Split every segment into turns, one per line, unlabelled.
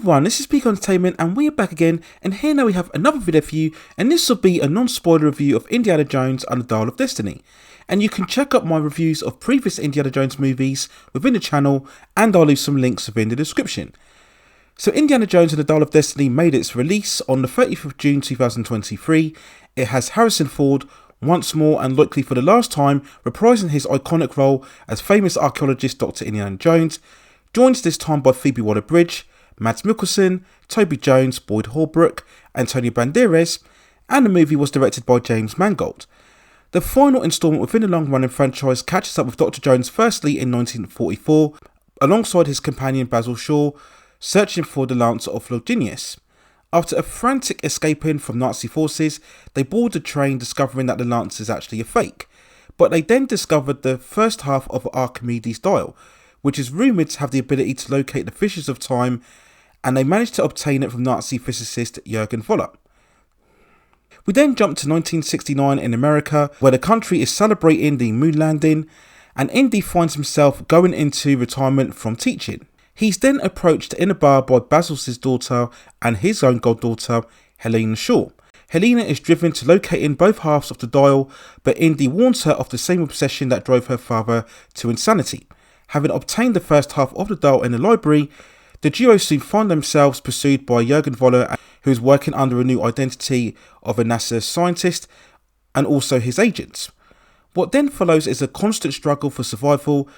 everyone, this is Peak Entertainment and we are back again, and here now we have another video for you, and this will be a non-spoiler review of Indiana Jones and the Dial of Destiny. And you can check out my reviews of previous Indiana Jones movies within the channel, and I'll leave some links within the description. So Indiana Jones and the Dial of Destiny made its release on the 30th of June 2023. It has Harrison Ford once more and likely for the last time reprising his iconic role as famous archaeologist Dr. Indiana Jones, joined this time by Phoebe Waller-Bridge, Mads Mikkelsen, Toby Jones, Boyd Holbrook, Antonio Banderas, and the movie was directed by James Mangold. The final instalment within the long-running franchise catches up with Dr. Jones firstly in 1944, alongside his companion Basil Shaw, searching for the Lancer of Longinus. After a frantic escaping from Nazi forces, they board a train discovering that the Lancer is actually a fake, but they then discovered the first half of Archimdes Dial, which is rumoured to have the ability to locate the fissures of time, and they managed to obtain it from Nazi physicist Jürgen Woller. We then jump to 1969 in America, where the country is celebrating the moon landing, and Indy finds himself going into retirement from teaching. He's then approached in a bar by Basil's daughter and his own goddaughter, Helena Shaw. Helena is driven to locating both halves of the dial, but Indy warns her of the same obsession that drove her father to insanity. Having obtained the first half of the dial in the library, the duo soon find themselves pursued by Jürgen Woller, who is working under a new identity of a NASA scientist and also his agents. What then follows is a constant struggle for survival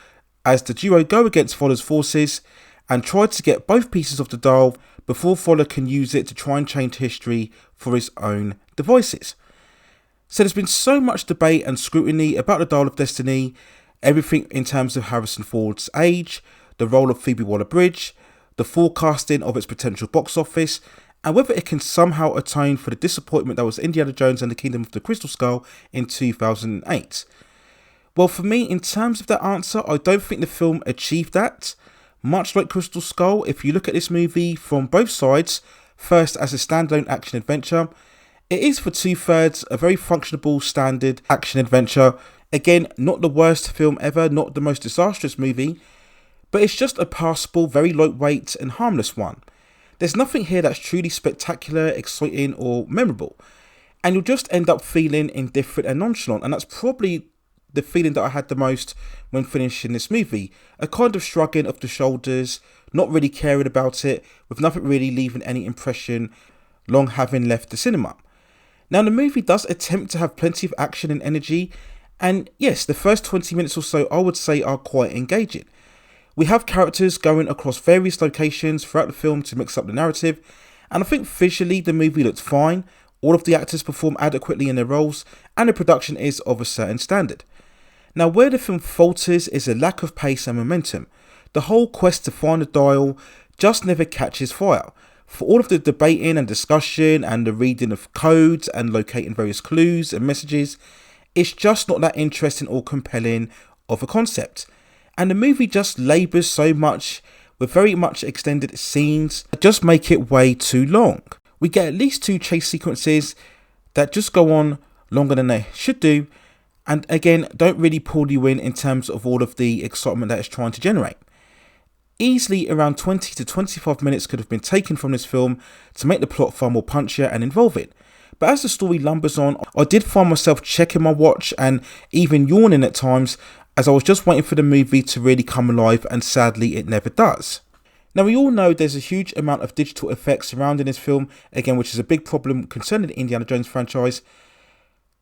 as the duo go against Woller's forces and try to get both pieces of the dial before Woller can use it to try and change history for his own devices. So there's been so much debate and scrutiny about the Dial of Destiny, everything in terms of Harrison Ford's age, the role of Phoebe Waller-Bridge, the forecasting of its potential box office, and whether it can somehow atone for the disappointment that was Indiana Jones and the Kingdom of the Crystal Skull in 2008. Well, for me, in terms of that answer, I don't think the film achieved that. Much like Crystal Skull, if you look at this movie from both sides, first as a standalone action adventure, it is for 2/3 a very functionable standard action adventure. Again, not the worst film ever, not the most disastrous movie, but it's just a passable, very lightweight and harmless one. There's nothing here that's truly spectacular, exciting or memorable, and you'll just end up feeling indifferent and nonchalant, and that's probably the feeling that I had the most when finishing this movie. A kind of shrugging of the shoulders, not really caring about it, with nothing really leaving any impression, long having left the cinema. Now the movie does attempt to have plenty of action and energy, and yes, the first 20 minutes or so I would say are quite engaging. We have characters going across various locations throughout the film to mix up the narrative, and I think visually the movie looks fine, all of the actors perform adequately in their roles, and the production is of a certain standard. Now where the film falters is a lack of pace and momentum. The whole quest to find the dial just never catches fire. For all of the debating and discussion and the reading of codes and locating various clues and messages, it's just not that interesting or compelling of a concept. And the movie just labours so much with very much extended scenes that just make it way too long. We get at least 2 chase sequences that just go on longer than they should do, and again don't really pull you in terms of all of the excitement that it's trying to generate. Easily around 20 to 25 minutes could have been taken from this film to make the plot far more punchier and involving. But as the story lumbers on, I did find myself checking my watch and even yawning at times, as I was just waiting for the movie to really come alive, and sadly it never does. Now we all know there's a huge amount of digital effects surrounding this film, again which is a big problem concerning the Indiana Jones franchise.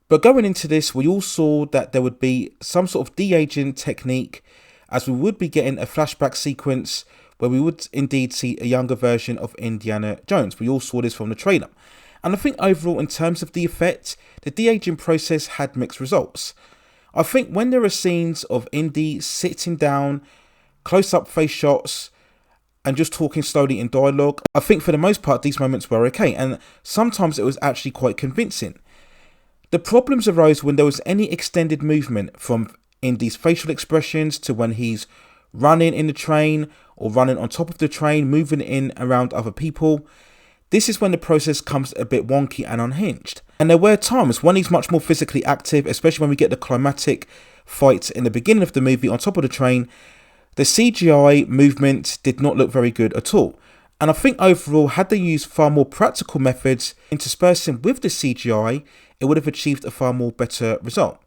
But going into this, we all saw that there would be some sort of de-aging technique, as we would be getting a flashback sequence where we would indeed see a younger version of Indiana Jones. We all saw this from the trailer. And I think overall in terms of the effect, the de-aging process had mixed results. I think when there are scenes of Indy sitting down, close-up face shots, and just talking slowly in dialogue, I think for the most part these moments were okay, and sometimes it was actually quite convincing. The problems arose when there was any extended movement, from Indy's facial expressions to when he's running in the train or running on top of the train, moving in around other people. This is when the process comes a bit wonky and unhinged. And there were times when he's much more physically active, especially when we get the climatic fight in the beginning of the movie on top of the train. The CGI movement did not look very good at all. And I think overall, had they used far more practical methods interspersing with the CGI, it would have achieved a far more better result.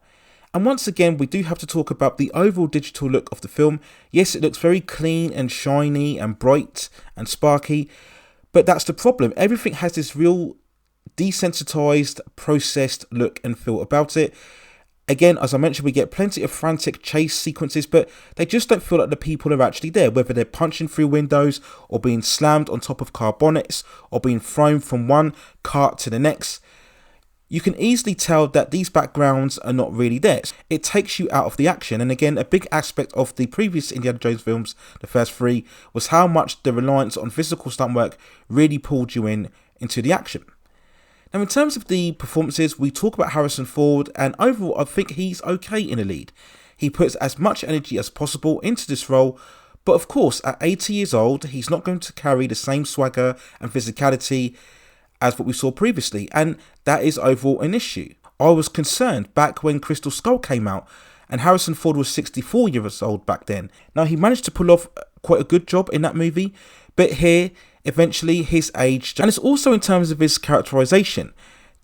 And once again, we do have to talk about the overall digital look of the film. Yes, it looks very clean and shiny and bright and sparky, but that's the problem. Everything has this real desensitized, processed look and feel about it. Again, as I mentioned, we get plenty of frantic chase sequences, but they just don't feel like the people are actually there, whether they're punching through windows or being slammed on top of car bonnets or being thrown from one cart to the next. You can easily tell that these backgrounds are not really there. It takes you out of the action. And again, a big aspect of the previous Indiana Jones films, the first three, was how much the reliance on physical stunt work really pulled you into the action. Now, in terms of the performances, we talk about Harrison Ford, and overall, I think he's okay in the lead. He puts as much energy as possible into this role, but of course, at 80 years old, he's not going to carry the same swagger and physicality as what we saw previously, and that is overall an issue. I was concerned back when Crystal Skull came out, and Harrison Ford was 64 years old back then. Now, he managed to pull off quite a good job in that movie, but here, eventually, his age, and it's also in terms of his characterization.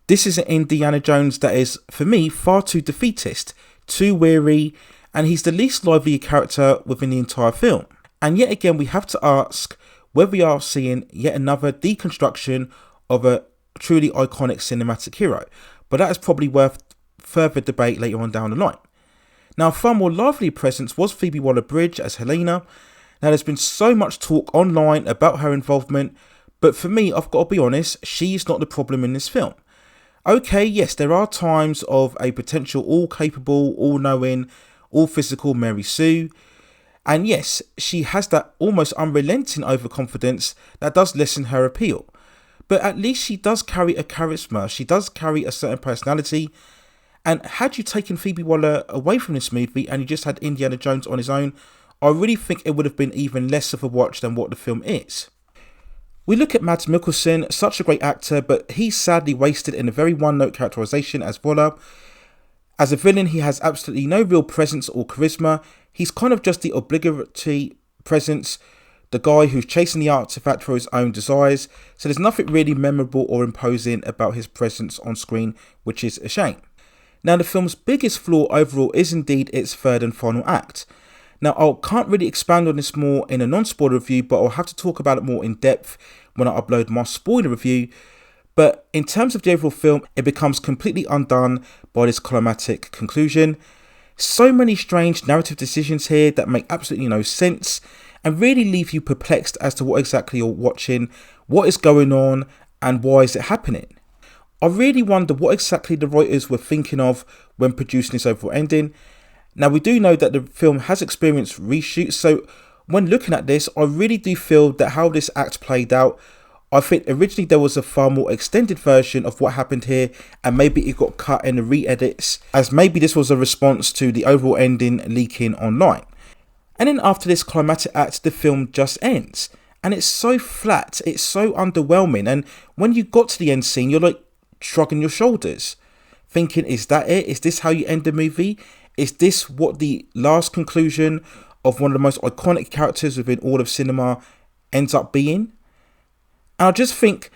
This is an Indiana Jones that is, for me, far too defeatist, too weary, and he's the least lively character within the entire film. And yet again, we have to ask whether we are seeing yet another deconstruction of a truly iconic cinematic hero, but that is probably worth further debate later on down the line. Now, a far more lively presence was Phoebe Waller-Bridge as Helena. Now, there's been so much talk online about her involvement, but for me, I've got to be honest, she's not the problem in this film. Okay, yes, there are times of a potential all-capable, all-knowing, all-physical Mary Sue, and yes, she has that almost unrelenting overconfidence that does lessen her appeal. But at least she does carry a charisma, she does carry a certain personality, and had you taken Phoebe Waller away from this movie and you just had Indiana Jones on his own, I really think it would have been even less of a watch than what the film is. We look at Mads Mikkelsen, such a great actor, but he's sadly wasted in a very one-note characterization as Waller. As a villain, he has absolutely no real presence or charisma. He's kind of just the obligatory presence, the guy who's chasing the artifact for his own desires, so there's nothing really memorable or imposing about his presence on screen, which is a shame. Now, the film's biggest flaw overall is indeed its third and final act. Now, I can't really expand on this more in a non-spoiler review, but I'll have to talk about it more in depth when I upload my spoiler review. But in terms of the overall film, it becomes completely undone by this climactic conclusion. So many strange narrative decisions here that make absolutely no sense and really leave you perplexed as to what exactly you're watching, what is going on, and why is it happening. I really wonder what exactly the writers were thinking of when producing this overall ending. Now, we do know that the film has experienced reshoots, so when looking at this, I really do feel that how this act played out, I think originally there was a far more extended version of what happened here, and maybe it got cut in the re-edits, as maybe this was a response to the overall ending leaking online. And then after this climactic act, the film just ends, and it's so flat, it's so underwhelming, and when you got to the end scene, you're like shrugging your shoulders, thinking, is that it? Is this how you end the movie? Is this what the last conclusion of one of the most iconic characters within all of cinema ends up being? And I just think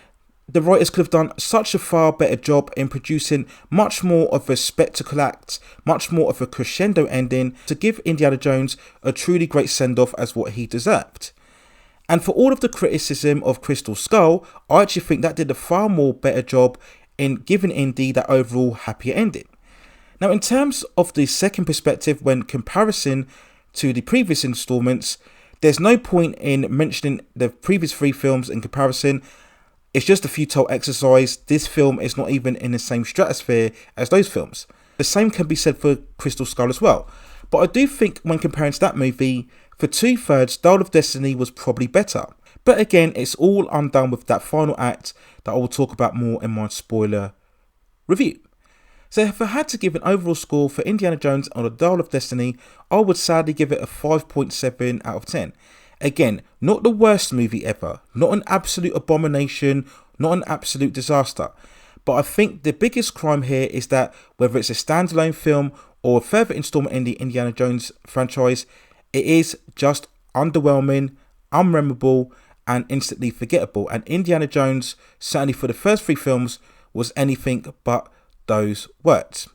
the writers could have done such a far better job in producing much more of a spectacle act, much more of a crescendo ending to give Indiana Jones a truly great send-off as what he deserved. And for all of the criticism of Crystal Skull, I actually think that did a far more better job in giving Indy that overall happier ending. Now, in terms of the second perspective, when comparison to the previous installments, there's no point in mentioning the previous three films in comparison. It's just a futile exercise. This film is not even in the same stratosphere as those films. The same can be said for Crystal Skull as well. But I do think when comparing to that movie, for 2/3, Dial of Destiny was probably better. But again, it's all undone with that final act that I will talk about more in my spoiler review. So if I had to give an overall score for Indiana Jones on the Dial of Destiny, I would sadly give it a 5.7 out of 10. Again, not the worst movie ever, not an absolute abomination, not an absolute disaster. But I think the biggest crime here is that whether it's a standalone film or a further installment in the Indiana Jones franchise, it is just underwhelming, unmemorable, and instantly forgettable, and Indiana Jones, certainly for the first 3 films, was anything but those words.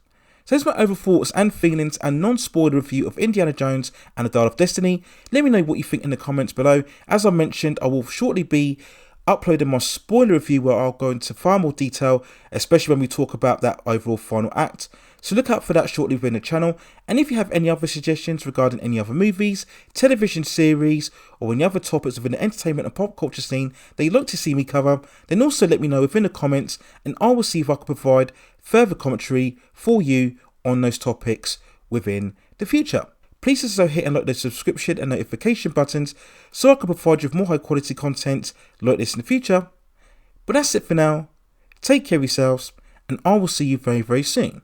So here's my overall thoughts and feelings and non-spoiler review of Indiana Jones and the Dial of Destiny. Let me know what you think in the comments below. As I mentioned, I will shortly be uploading my spoiler review where I'll go into far more detail, especially when we talk about that overall final act. So look out for that shortly within the channel. And if you have any other suggestions regarding any other movies, television series, or any other topics within the entertainment and pop culture scene that you'd like to see me cover, then also let me know within the comments, and I will see if I can provide further commentary for you on those topics within the future. Please also hit and like the subscription and notification buttons so I can provide you with more high quality content like this in the future. But that's it for now. Take care of yourselves, and I will see you very, very soon.